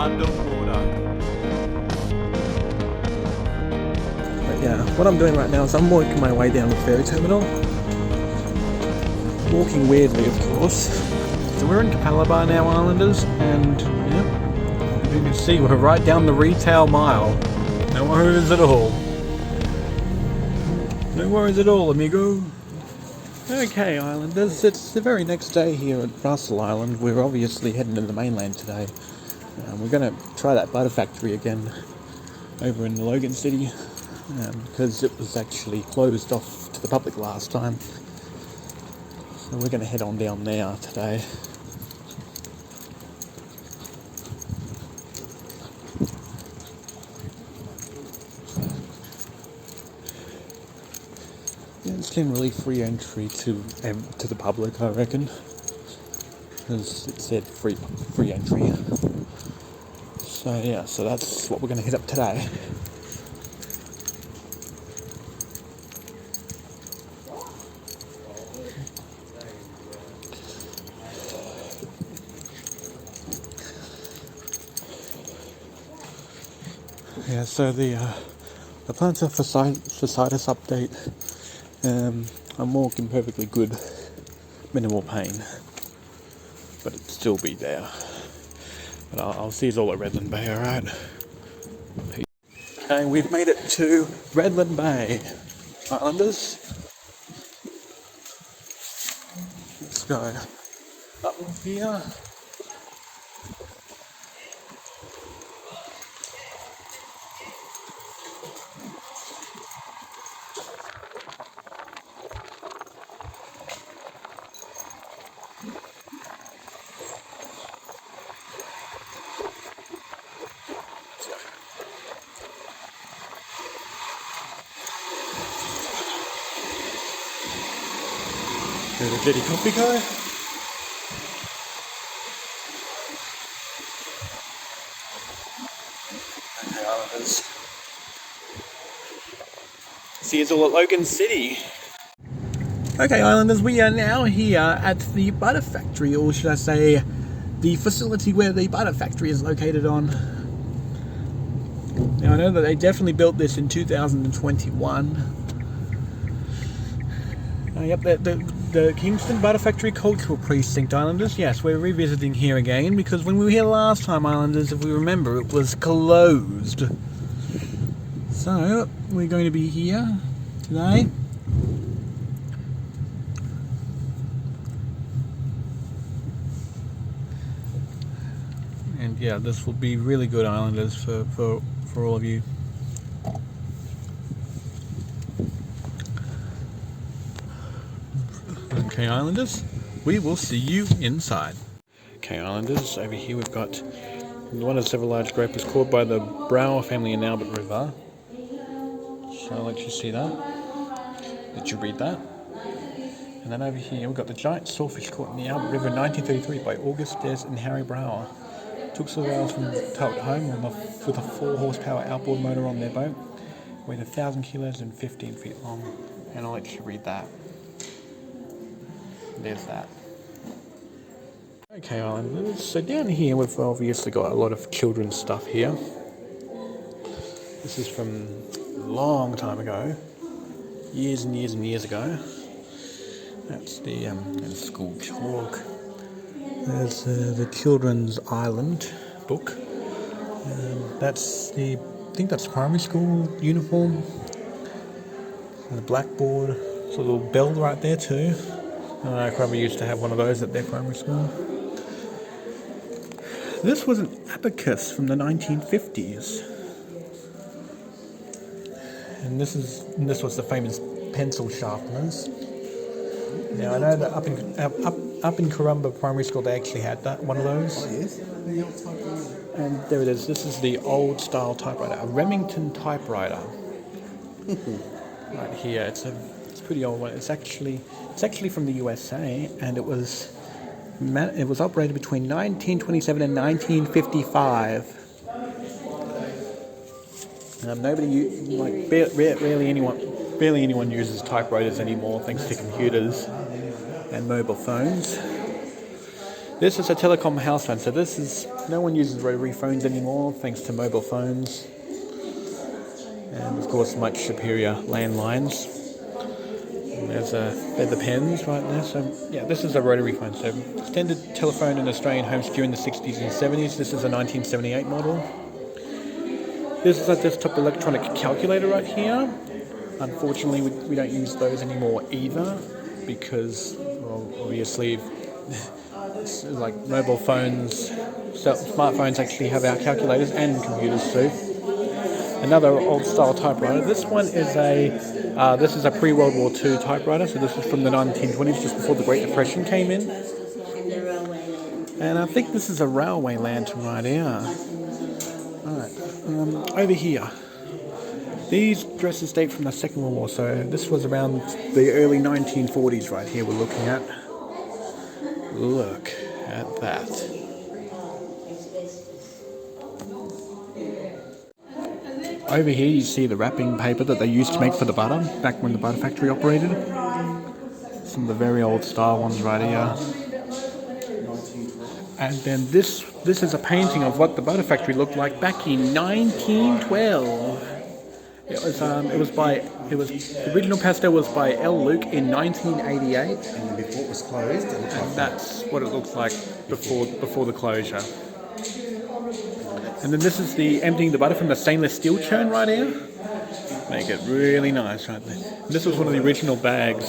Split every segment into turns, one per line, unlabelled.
underwater.
But yeah, what I'm doing right now is I'm working my way down the ferry terminal. Walking weirdly, of course. So we're in Capalaba now, Islanders, and yeah, as you can see, we're right down the retail mile. No worries at all. No worries at all, amigo. Okay, Islanders, it's the very next day here at Russell Island. We're obviously heading to the mainland today. We're going to try that butter factory again over in Logan City because it was actually closed off to the public last time. So we're going to head on down there today. Yeah, it's generally free entry to the public, I reckon, because it said free entry. So yeah, so that's what we're going to hit up today. Yeah, so the plantar fasciitis update. I'm walking perfectly good, minimal pain, but it'd still be there. But I'll see you all at Redland Bay, alright? Okay, we've made it to Redland Bay, Islanders. Let's go up here. Where the Jetty Coffee go? Okay, Islanders. See you all at Logan City. Okay, Islanders, we are now here at the butter factory, or should I say, the facility where the butter factory is located on. Now, I know that they definitely built this in 2021. Yep, the Kingston Butter Factory Cultural Precinct, Islanders. Yes, we're revisiting here again because when we were here last time, Islanders, if we remember, it was closed. So, we're going to be here today. And yeah, this will be really good, Islanders, for all of you. Okay, Islanders, we will see you inside. Okay, Islanders, over here we've got one of several large gropers caught by the Brower family in Albert River. So I'll let you see that. Let you read that. And then over here we've got the giant sawfish caught in the Albert River in 1933 by August Des and Harry Brower. Took surveillance from tow it home with a 4-horsepower outboard motor on their boat. Weighed 1,000 kilos and 15 feet long. And I'll let you read that. There's that. Okay, Islanders, so down here we've obviously got a lot of children's stuff here. This is from a long time ago, years and years and years ago. That's the school chalk. There's the Children's Island book. That's I think that's primary school uniform. And the blackboard, there's a little bell right there too. I probably used to have one of those at their primary school. This was an abacus from the 1950s. And this was the famous pencil sharpeners. Now I know that up in Corumba Primary School they actually had one of those.
Oh yes.
And there it is. This is the old style typewriter, a Remington typewriter. Right here, it's a pretty old one. It's actually from the USA, and it was operated between 1927 and 1955. Barely anyone uses typewriters anymore, thanks to computers and mobile phones. This is a telecom house phone, so this is, no one uses rotary phones anymore thanks to mobile phones. And of course much superior landlines. They're the pens right there. So yeah, this is a rotary phone. So extended telephone in Australian homes during the 60s and 70s. This is a 1978 model. This is a desktop electronic calculator right here. Unfortunately, we don't use those anymore either because, well, obviously, like mobile phones, smartphones actually have our calculators and computers too. Another old style typewriter. This one is a pre-World War II typewriter, so this is from the 1920s, just before the Great Depression came in. And I think this is a railway lantern right here. Alright, over here. These dresses date from the Second World War, so this was around the early 1940s right here we're looking at. Look at that. Over here you see the wrapping paper that they used to make for the butter, back when the butter factory operated. Some of the very old style ones right here. And then this is a painting of what the butter factory looked like back in 1912. The original pastel was by L. Luke in 1988.
And before it was closed, it looked like
that's what it looked like before the closure. And then this is the emptying the butter from the stainless steel churn right here. Make it really nice right there. And this was one of the original bags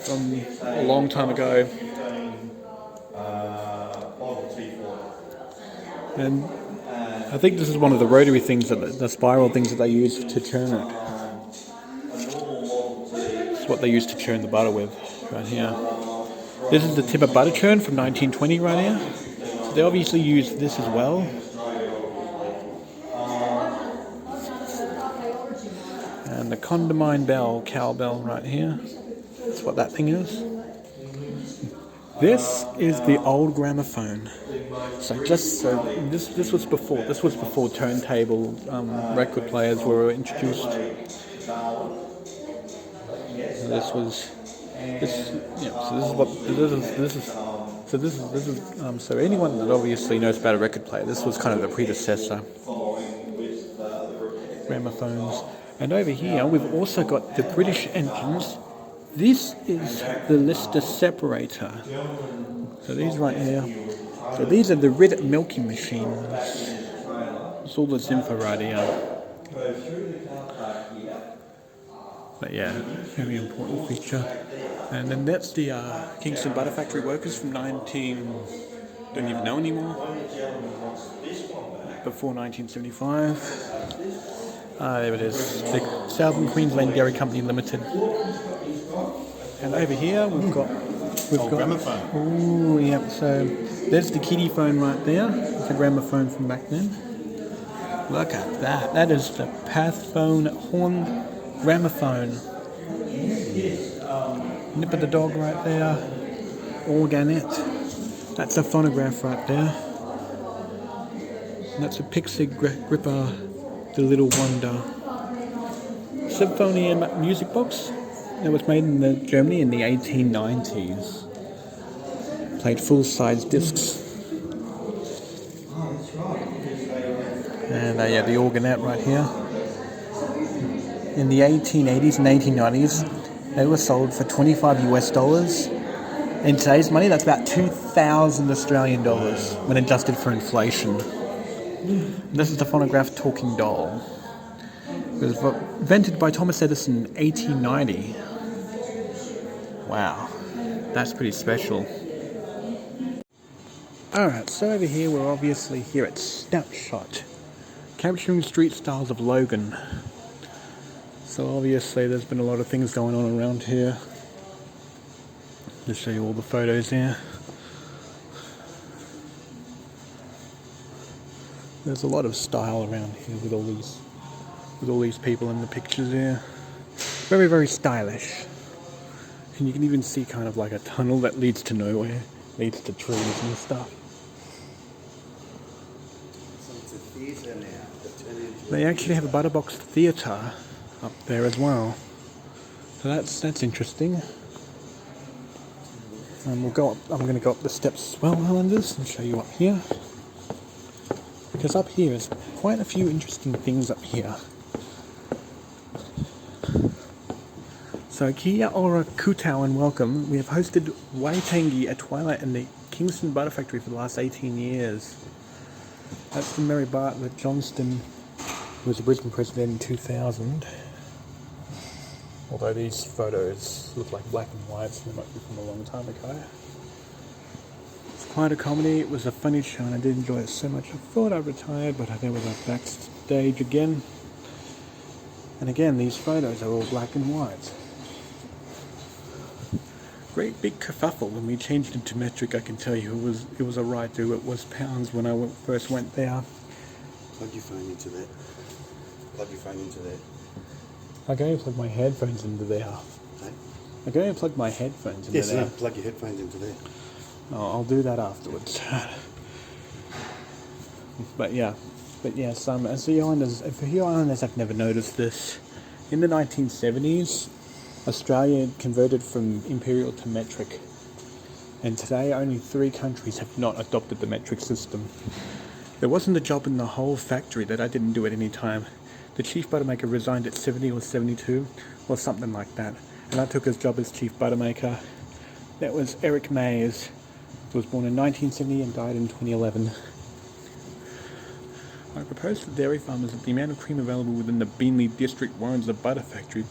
from a long time ago. And I think this is one of the rotary things, the spiral things that they use to churn it. It's what they used to churn the butter with right here. This is the Timber butter churn from 1920 right here. So they obviously use this as well. And the Condamine bell, cowbell right here. That's what that thing is. This is the old gramophone. So this was before turntable record players were introduced. So anyone that obviously knows about a record player, this was kind of the predecessor. Gramophones. And over here we've also got the British engines. This is the Lister separator. So these right here. So these are the Rid milking machines. That's all this info right here. But yeah, very important feature. And then that's the Kingston Butter Factory workers from don't even know anymore. Before 1975. There it is. The Southern Queensland Dairy Company Limited. And over here we've got
gramophone.
Oh yeah, so there's the kiddie phone right there. It's a gramophone from back then. Look at that. That is the Pathphone horn gramophone. Nip of the dog right there. Organette. That's a phonograph right there. And that's a Pixie Gripper, the Little Wonder. Symphonium music box. It was made in Germany in the 1890s. Played full-size discs. And the organette right here. In the 1880s and 1890s, they were sold for $25 US. In today's money, that's about 2,000 Australian dollars when adjusted for inflation. This is the phonograph talking doll. It was invented by Thomas Edison in 1890. Wow, that's pretty special. Alright, so over here we're obviously here at Snapshot, capturing street styles of Logan. So obviously there's been a lot of things going on around here. Just show you all the photos here. There's a lot of style around here with all these people in the pictures here. Very, very stylish. And you can even see kind of like a tunnel that leads to nowhere, leads to trees and stuff.
So it's a theatre now.
They actually have a Butterbox Theatre up there as well. So that's interesting. And we'll go up, I'm going to go up the steps as well, Islanders, and show you up here. Because up here is quite a few interesting things up here. So kia ora koutou and welcome. We have hosted Waitangi at Twilight and the Kingston Butter Factory for the last 18 years. That's from Mary Bartlett Johnston, who was the Brisbane president in 2000. Although these photos look like black and white, so they might be from a long time ago. It's quite a comedy. It was a funny show and I did enjoy it so much. I thought I'd retired, but there was a backstage again. And again, these photos are all black and white. Great big kerfuffle when we changed it to metric, I can tell you. It was a right do. It was pounds when I first went there.
Plug your phone into that. Plug your phone into that.
I can only plug my headphones into there.
Hey?
I can only plug my headphones into there.
Yes, no, plug your headphones into there.
Oh, I'll do that afterwards. But yes, as the islanders, for you islanders have never noticed this, in the 1970s, Australia converted from imperial to metric, and today only 3 countries have not adopted the metric system. There wasn't a job in the whole factory that I didn't do at any time. The chief buttermaker resigned at 70 or 72, or something like that, and I took his job as chief buttermaker. That was Eric Mays, who was born in 1970 and died in 2011. I proposed to dairy farmers that the amount of cream available within the Beenleigh district warrants a butter factory.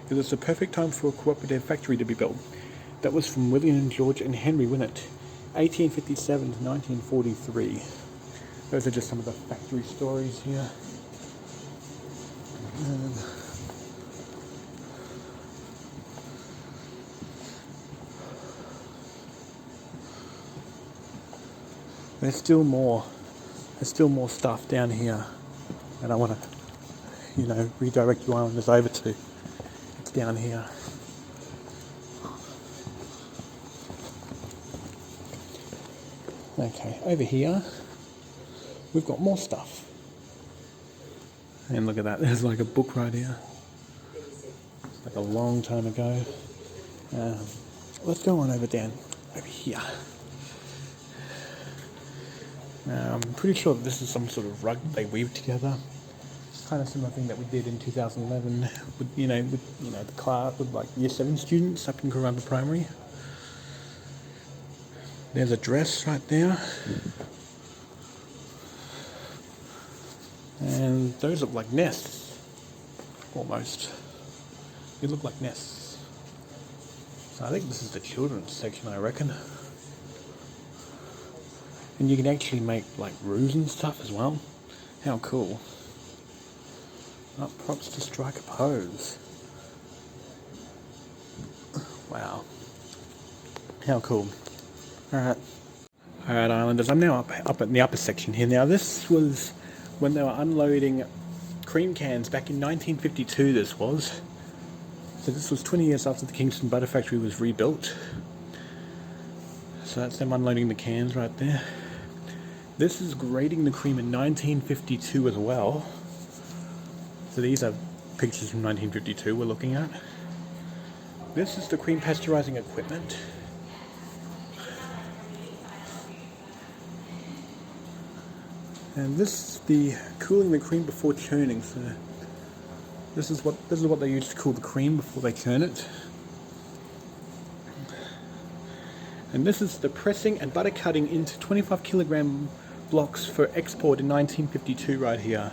It was the perfect time for a cooperative factory to be built. That was from William George and Henry Winnett, 1857 to 1943. Those are just some of the factory stories here. There's still more stuff down here that I want to, redirect you islanders over to. It's down here. Okay, over here, we've got more stuff. And look at that, there's like a book right here. It's like a long time ago. Let's go on over here. I'm pretty sure that this is some sort of rug that they weave together. It's kind of similar thing that we did in 2011 with the class with like Year 7 students up in Corumba Primary. There's a dress right there. And those look like nests, almost. They look like nests. So I think this is the children's section, I reckon. And you can actually make like roofs and stuff as well. How cool. Oh, props to strike a pose. Wow. How cool. Alright, Islanders, I'm now up in the upper section here. Now this was when they were unloading cream cans back in 1952, this was. So this was 20 years after the Kingston Butter Factory was rebuilt. So that's them unloading the cans right there. This is grading the cream in 1952 as well. So these are pictures from 1952 we're looking at. This is the cream pasteurizing equipment. And this is the cooling the cream before churning. So this is what they use to cool the cream before they churn it. And this is the pressing and butter cutting into 25 kilogram blocks for export in 1952 right here.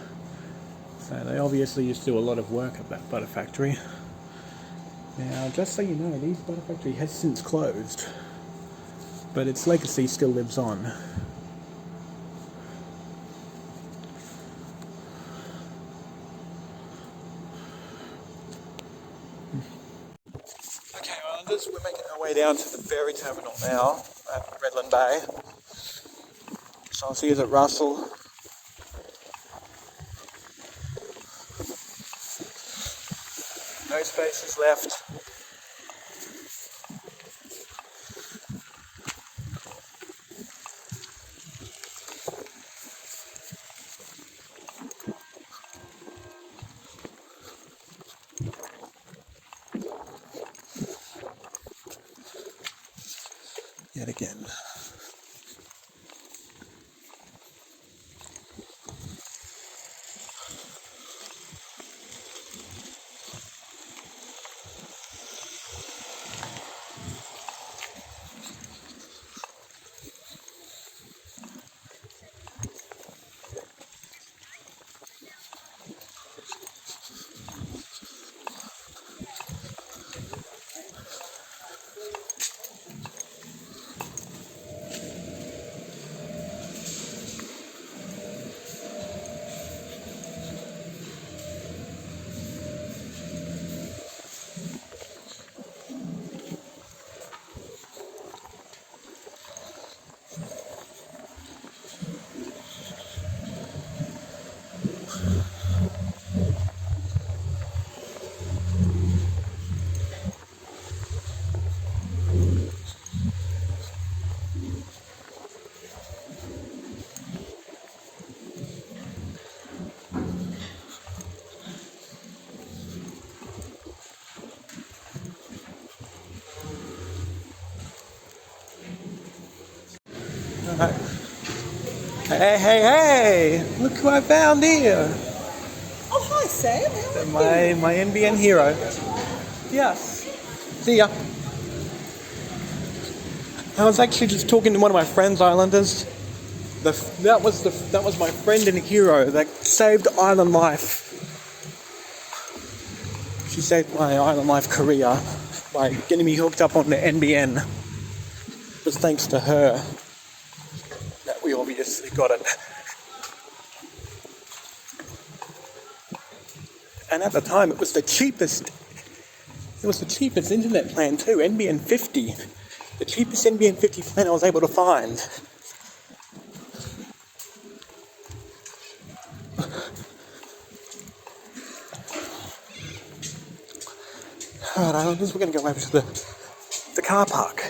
So they obviously used to do a lot of work at that butter factory. Now, just so you know, this butter factory has since closed, but its legacy still lives on. Okay, Islanders, we're making our way down to the ferry terminal now at Redland Bay. So I'll see you at Russell. No spaces left. yet again. Hey, hey, hey! Look who I found here!
Oh, hi Sam, how are you?
My NBN hero. Yes. See ya. I was actually just talking to one of my friends, Islanders. That was my friend and hero that saved island life. She saved my island life career by getting me hooked up on the NBN. It was thanks to her that we obviously got it. And at the time, it was the cheapest. It was the cheapest internet plan too, NBN 50. The cheapest NBN 50 plan I was able to find. Alright, Islanders, we're going to go over to the car park.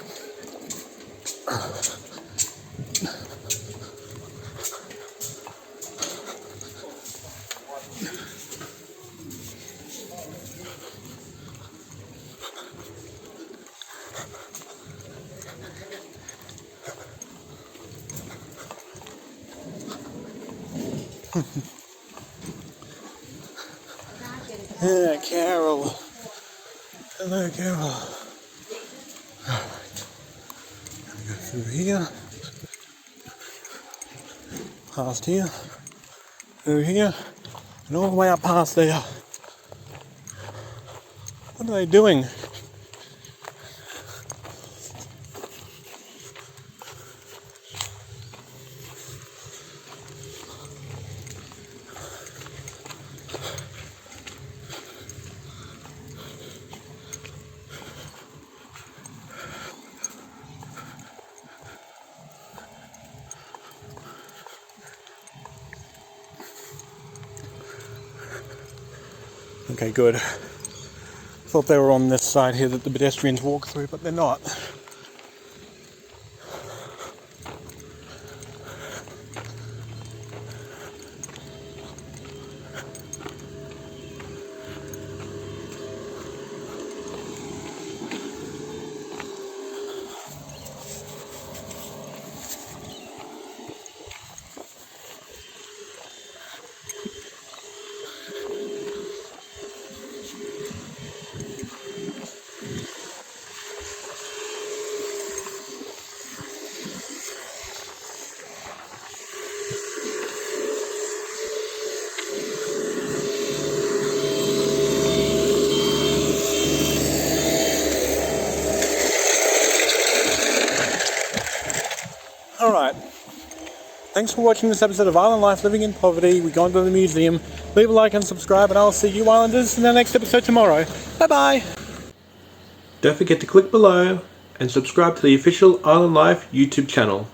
Yeah, Carol. Hello, Carol. Alright. Gonna go through here. Past here. Through here. And all the way up past there. What are they doing? Okay, good. Thought they were on this side here that the pedestrians walk through, but they're not. Alright, thanks for watching this episode of Island Life Living in Poverty. We've gone to the museum. Leave a like and subscribe, and I'll see you Islanders in the next episode tomorrow. Bye bye! Don't forget to click below and subscribe to the official Island Life YouTube channel.